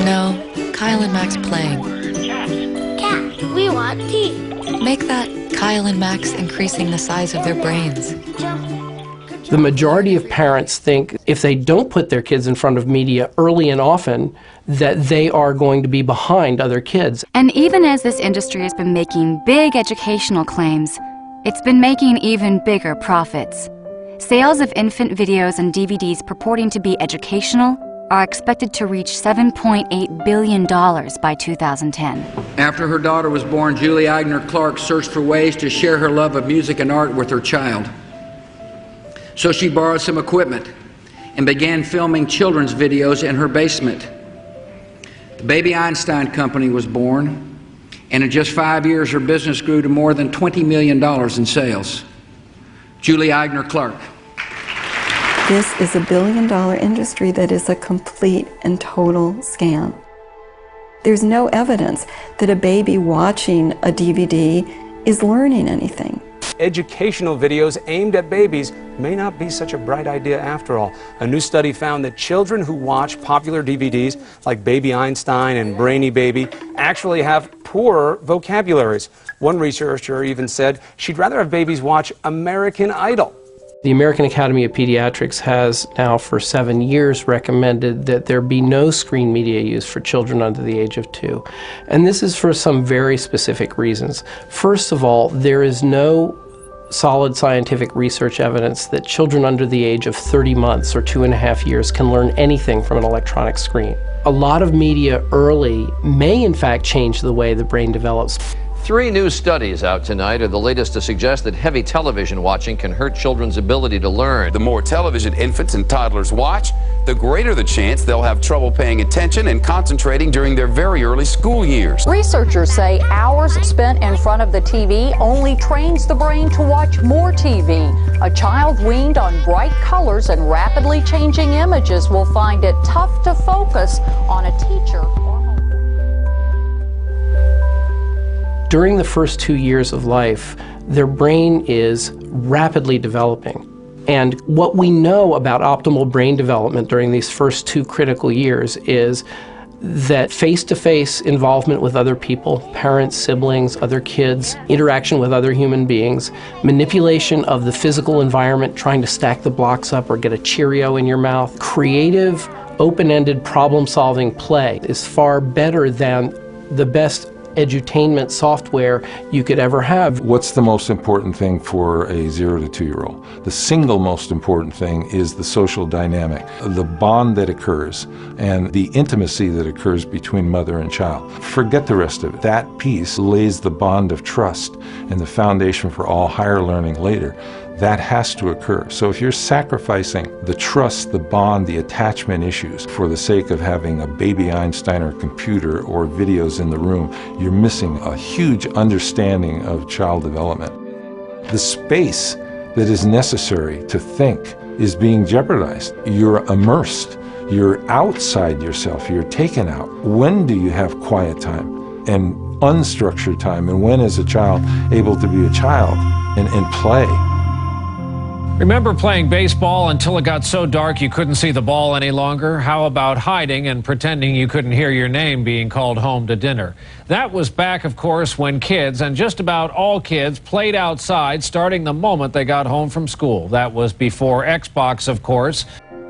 No, Kyle and Max playing. Cat, we want tea. Make that Kyle and Max increasing the size of their brains. The majority of parents think if they don't put their kids in front of media early and often, that they are going to be behind other kids. And even as this industry has been making big educational claims, it's been making even bigger profits. Sales of infant videos and DVDs purporting to be educational are expected to reach $7.8 billion by 2010. After her daughter was born, Julie Eigner Clark searched for ways to share her love of music and art with her child. So she borrowed some equipment and began filming children's videos in her basement. The Baby Einstein Company was born, and in just 5 years her business grew to more than $20 million in sales. Julie Eigner Clark. This is a billion-dollar industry that is a complete and total scam. There's no evidence that a baby watching a DVD is learning anything. Educational videos aimed at babies may not be such a bright idea after all. A new study found that children who watch popular DVDs like Baby Einstein and Brainy Baby actually have poorer vocabularies. One researcher even said she'd rather have babies watch American Idol. The American Academy of Pediatrics has now for 7 years recommended that there be no screen media use for children under the age of 2. And this is for some very specific reasons. First of all, there is no solid scientific research evidence that children under the age of 30 months or 2.5 years can learn anything from an electronic screen. A lot of media early may in fact change the way the brain develops. 3 new studies out tonight are the latest to suggest that heavy television watching can hurt children's ability to learn. The more television infants and toddlers watch, the greater the chance they'll have trouble paying attention and concentrating during their very early school years. Researchers say hours spent in front of the TV only trains the brain to watch more TV. A child weaned on bright colors and rapidly changing images will find it tough to focus on a teacher. During the first 2 years of life, their brain is rapidly developing. And what we know about optimal brain development during these first 2 critical years is that face-to-face involvement with other people, parents, siblings, other kids, interaction with other human beings, manipulation of the physical environment, trying to stack the blocks up or get a Cheerio in your mouth, creative, open-ended problem-solving play is far better than the best edutainment software you could ever have. What's the most important thing for a 0 to 2-year-old? The single most important thing is the social dynamic, the bond that occurs, and the intimacy that occurs between mother and child. Forget the rest of it. That piece lays the bond of trust and the foundation for all higher learning later. That has to occur. So if you're sacrificing the trust, the bond, the attachment issues for the sake of having a baby Einstein or computer or videos in the room, you're missing a huge understanding of child development. The space that is necessary to think is being jeopardized. You're immersed. You're outside yourself. You're taken out. When do you have quiet time and unstructured time? And when is a child able to be a child and play? Remember playing baseball until it got so dark you couldn't see the ball any longer? How about hiding and pretending you couldn't hear your name being called home to dinner? That was back, of course, when kids, and just about all kids, played outside starting the moment they got home from school. That was before Xbox, of course.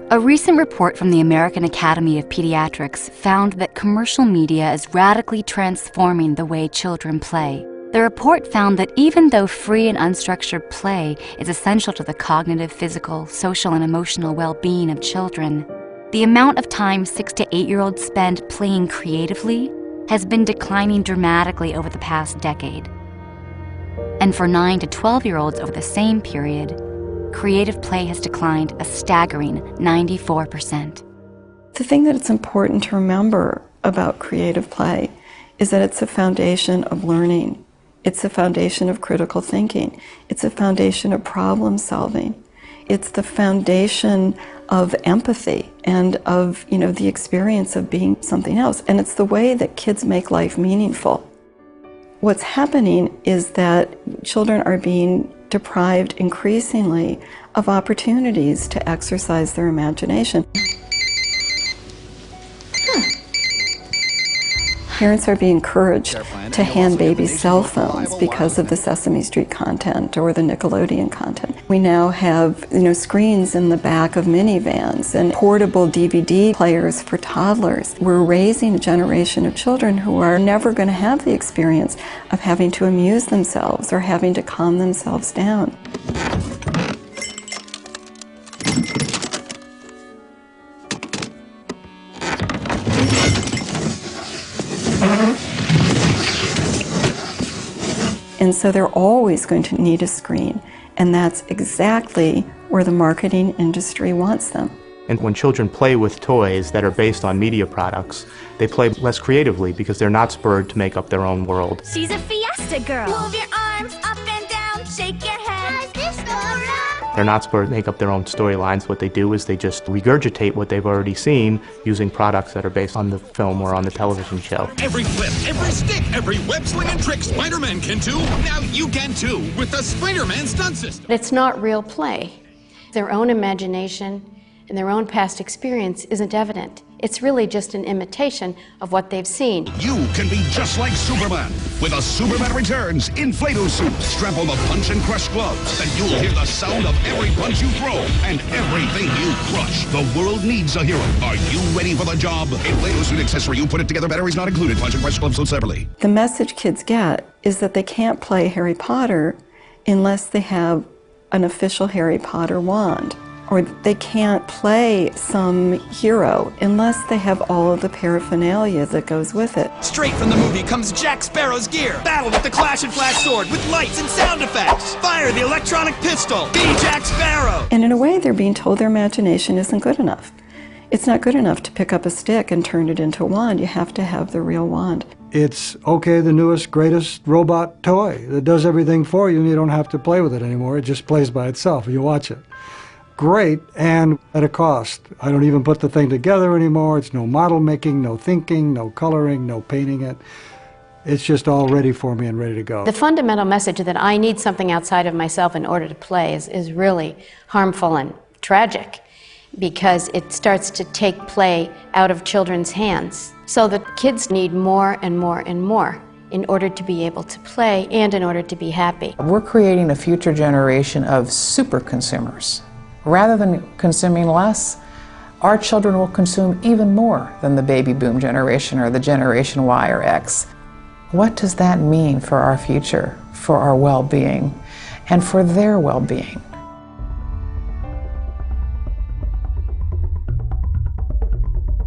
A recent report from the American Academy of Pediatrics found that commercial media is radically transforming the way children play. The report found that even though free and unstructured play is essential to the cognitive, physical, social, and emotional well-being of children, the amount of time 6 to 8-year-olds spend playing creatively has been declining dramatically over the past decade. And for 9 to 12-year-olds over the same period, creative play has declined a staggering 94%. The thing that it's important to remember about creative play is that it's a foundation of learning. It's a foundation of critical thinking. It's a foundation of problem solving. It's the foundation of empathy and of, the experience of being something else. And it's the way that kids make life meaningful. What's happening is that children are being deprived increasingly of opportunities to exercise their imagination. Parents are being encouraged to hand babies cell phones because of the Sesame Street content or the Nickelodeon content. We now have, screens in the back of minivans and portable DVD players for toddlers. We're raising a generation of children who are never going to have the experience of having to amuse themselves or having to calm themselves down. And so they're always going to need a screen, and that's exactly where the marketing industry wants them. And when children play with toys that are based on media products, they play less creatively because they're not spurred to make up their own world. She's a fiesta girl. Move your arms up and down, shake your head. How's this, Dora? They're not spurred to make up their own storylines. What they do is they just regurgitate what they've already seen using products that are based on the film or on the television show. Every flip, every stick, every web slinging trick Spider-Man can do, now you can too with the Spider-Man stunt system. It's not real play. Their own imagination and their own past experience isn't evident. It's really just an imitation of what they've seen. You can be just like Superman. With a Superman Returns inflatable suit, strap on the punch and crush gloves, and you'll hear the sound of every punch you throw and everything you crush. The world needs a hero. Are you ready for the job? Inflatable suit accessory, you put it together, batteries not included. Punch and crush gloves sold separately. The message kids get is that they can't play Harry Potter unless they have an official Harry Potter wand. Or they can't play some hero unless they have all of the paraphernalia that goes with it. Straight from the movie comes Jack Sparrow's gear. Battle with the Clash and Flash sword with lights and sound effects. Fire the electronic pistol. Be Jack Sparrow. And in a way, they're being told their imagination isn't good enough. It's not good enough to pick up a stick and turn it into a wand. You have to have the real wand. It's, okay, the newest, greatest robot toy that does everything for you and you don't have to play with it anymore. It just plays by itself and you watch it. Great, and at a cost. I don't even put the thing together anymore. It's no model making, no thinking, no coloring, no painting it. It's just all ready for me and ready to go. The fundamental message that I need something outside of myself in order to play is really harmful and tragic, because it starts to take play out of children's hands. So the kids need more and more and more in order to be able to play and in order to be happy. We're creating a future generation of super consumers. Rather than consuming less, our children will consume even more than the baby boom generation or the Generation Y or X. What does that mean for our future, for our well-being, and for their well-being?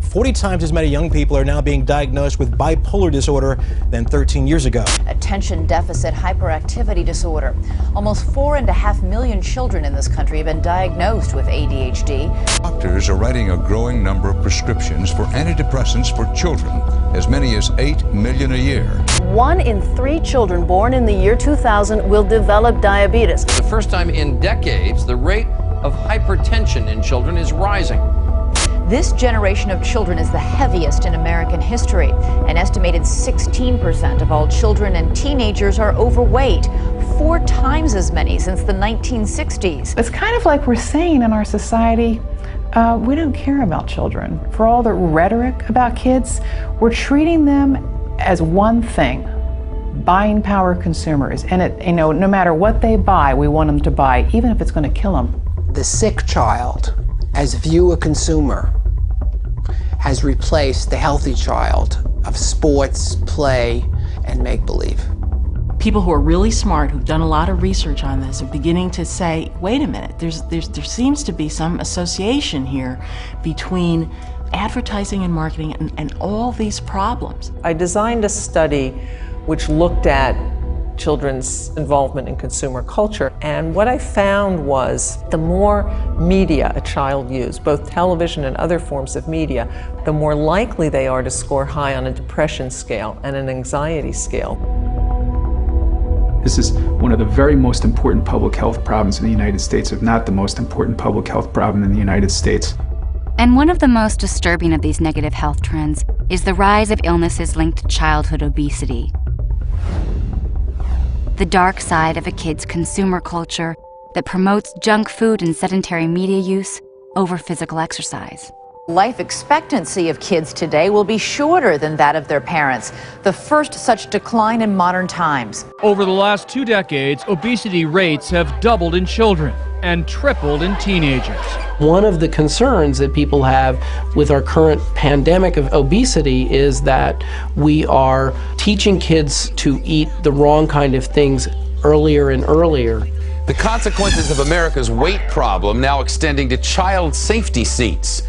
40 times as many young people are now being diagnosed with bipolar disorder than 13 years ago. Attention deficit hyperactivity disorder. Almost 4.5 million children in this country have been diagnosed with ADHD. Doctors are writing a growing number of prescriptions for antidepressants for children, as many as 8 million a year. 1 in 3 children born in the year 2000 will develop diabetes. For the first time in decades, the rate of hypertension in children is rising. This generation of children is the heaviest in American history. An estimated 16% of all children and teenagers are overweight, 4 times as many since the 1960s. It's kind of like we're saying in our society, we don't care about children. For all the rhetoric about kids, we're treating them as one thing, buying power consumers. And no matter what they buy, we want them to buy, even if it's going to kill them. The sick child, as viewer consumer, has replaced the healthy child of sports, play, and make-believe. People who are really smart, who've done a lot of research on this, are beginning to say, wait a minute, there seems to be some association here between advertising and marketing and all these problems. I designed a study which looked at children's involvement in consumer culture, and what I found was the more media a child used, both television and other forms of media, the more likely they are to score high on a depression scale and an anxiety scale. This is one of the very most important public health problems in the United States, if not the most important public health problem in the United States. And one of the most disturbing of these negative health trends is the rise of illnesses linked to childhood obesity. The dark side of a kid's consumer culture that promotes junk food and sedentary media use over physical exercise. Life expectancy of kids today will be shorter than that of their parents, the first such decline in modern times. Over the last 2 decades, obesity rates have doubled in children and tripled in teenagers. One of the concerns that people have with our current pandemic of obesity is that we are teaching kids to eat the wrong kind of things earlier and earlier. The consequences of America's weight problem now extending to child safety seats.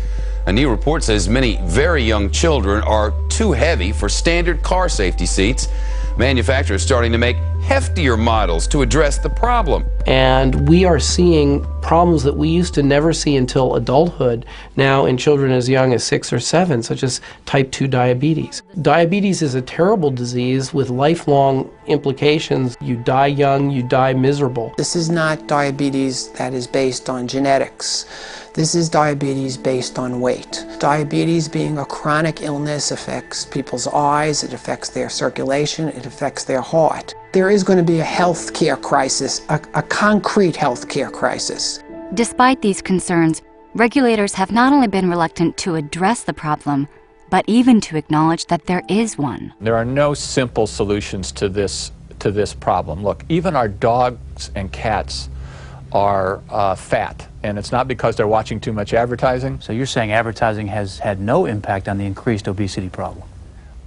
A new report says many very young children are too heavy for standard car safety seats. Manufacturers starting to make heftier models to address the problem. And we are seeing problems that we used to never see until adulthood now in children as young as 6 or 7, such as type 2 diabetes. Diabetes is a terrible disease with lifelong implications. You die young, you die miserable. This is not diabetes that is based on genetics. This is diabetes based on weight. Diabetes, being a chronic illness, affects people's eyes, it affects their circulation, it affects their heart. There is going to be a health care crisis, a concrete health care crisis. Despite these concerns, regulators have not only been reluctant to address the problem, but even to acknowledge that there is one. There are no simple solutions to this problem. Look, even our dogs and cats are fat, and it's not because they're watching too much advertising. So you're saying advertising has had no impact on the increased obesity problem?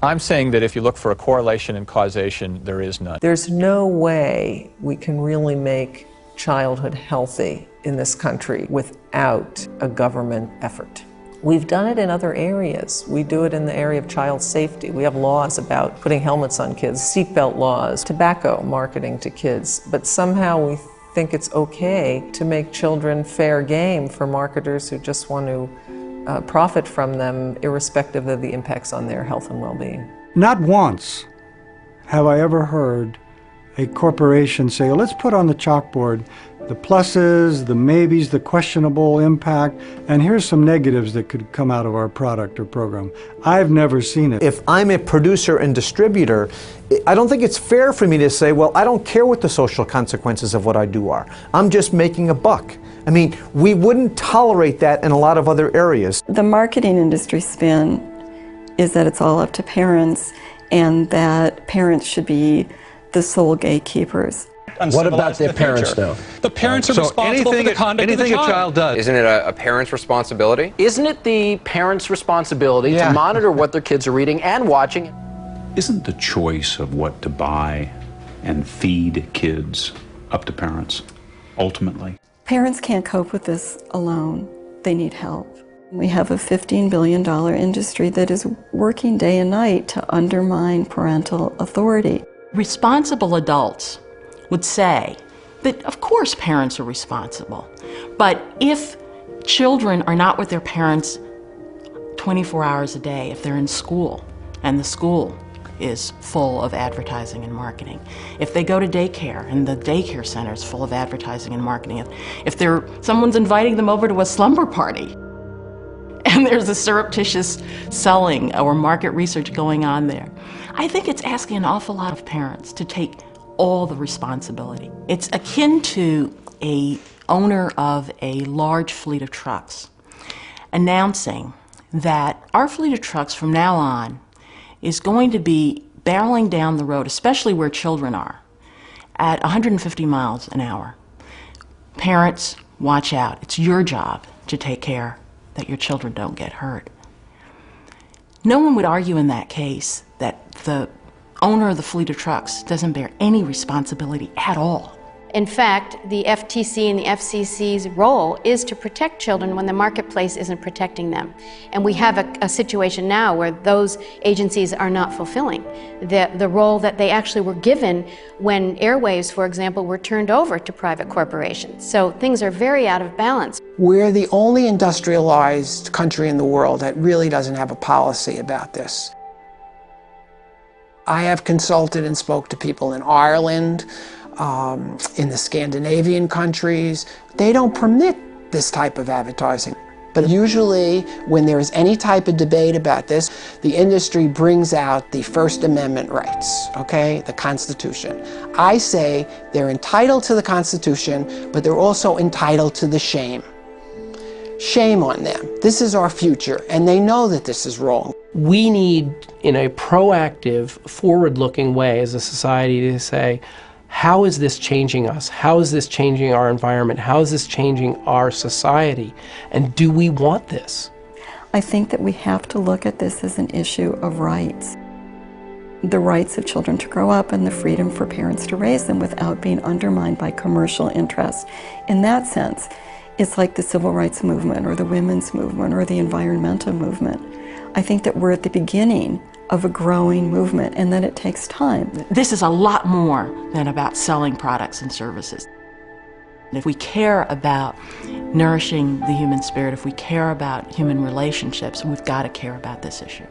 I'm saying that if you look for a correlation and causation, there is none. There's no way we can really make childhood healthy in this country without a government effort. We've done it in other areas. We do it in the area of child safety. We have laws about putting helmets on kids, seatbelt laws, tobacco marketing to kids, but somehow we think it's okay to make children fair game for marketers who just want to profit from them, irrespective of the impacts on their health and well-being. Not once have I ever heard a corporation say, let's put on the chalkboard the pluses, the maybes, the questionable impact, and here's some negatives that could come out of our product or program. I've never seen it. If I'm a producer and distributor, I don't think it's fair for me to say, well, I don't care what the social consequences of what I do are. I'm just making a buck. I mean, we wouldn't tolerate that in a lot of other areas. The marketing industry spin is that it's all up to parents and that parents should be the sole gatekeepers. What about their parents, though? The parents are responsible for the conduct of the child. Does. Isn't it a parent's responsibility? Isn't it the parents' responsibility to monitor what their kids are reading and watching? Isn't the choice of what to buy and feed kids up to parents, ultimately? Parents can't cope with this alone. They need help. We have a $15 billion industry that is working day and night to undermine parental authority. Responsible adults would say that, of course, parents are responsible. But if children are not with their parents 24 hours a day, if they're in school and the school is full of advertising and marketing, if they go to daycare and the daycare center is full of advertising and marketing, if someone's inviting them over to a slumber party and there's a surreptitious selling or market research going on there, I think it's asking an awful lot of parents to take all the responsibility. It's akin to an owner of a large fleet of trucks announcing that our fleet of trucks from now on is going to be barreling down the road, especially where children are, at 150 miles an hour. Parents, watch out. It's your job to take care that your children don't get hurt. No one would argue in that case that the owner of the fleet of trucks doesn't bear any responsibility at all. In fact, the FTC and the FCC's role is to protect children when the marketplace isn't protecting them. And we have a situation now where those agencies are not fulfilling the role that they actually were given when airwaves, for example, were turned over to private corporations. So things are very out of balance. We're the only industrialized country in the world that really doesn't have a policy about this. I have consulted and spoke to people in Ireland, in the Scandinavian countries. They don't permit this type of advertising. But usually, when there is any type of debate about this, the industry brings out the First Amendment rights, okay, the Constitution. I say they're entitled to the Constitution, but they're also entitled to the shame. Shame on them. This is our future, and they know that this is wrong. We need, in a proactive, forward-looking way as a society, to say, how is this changing us? How is this changing our environment? How is this changing our society? And do we want this? I think that we have to look at this as an issue of rights. The rights of children to grow up and the freedom for parents to raise them without being undermined by commercial interests. In that sense, it's like the civil rights movement or the women's movement or the environmental movement. I think that we're at the beginning of a growing movement and that it takes time. This is a lot more than about selling products and services. If we care about nourishing the human spirit, if we care about human relationships, we've got to care about this issue.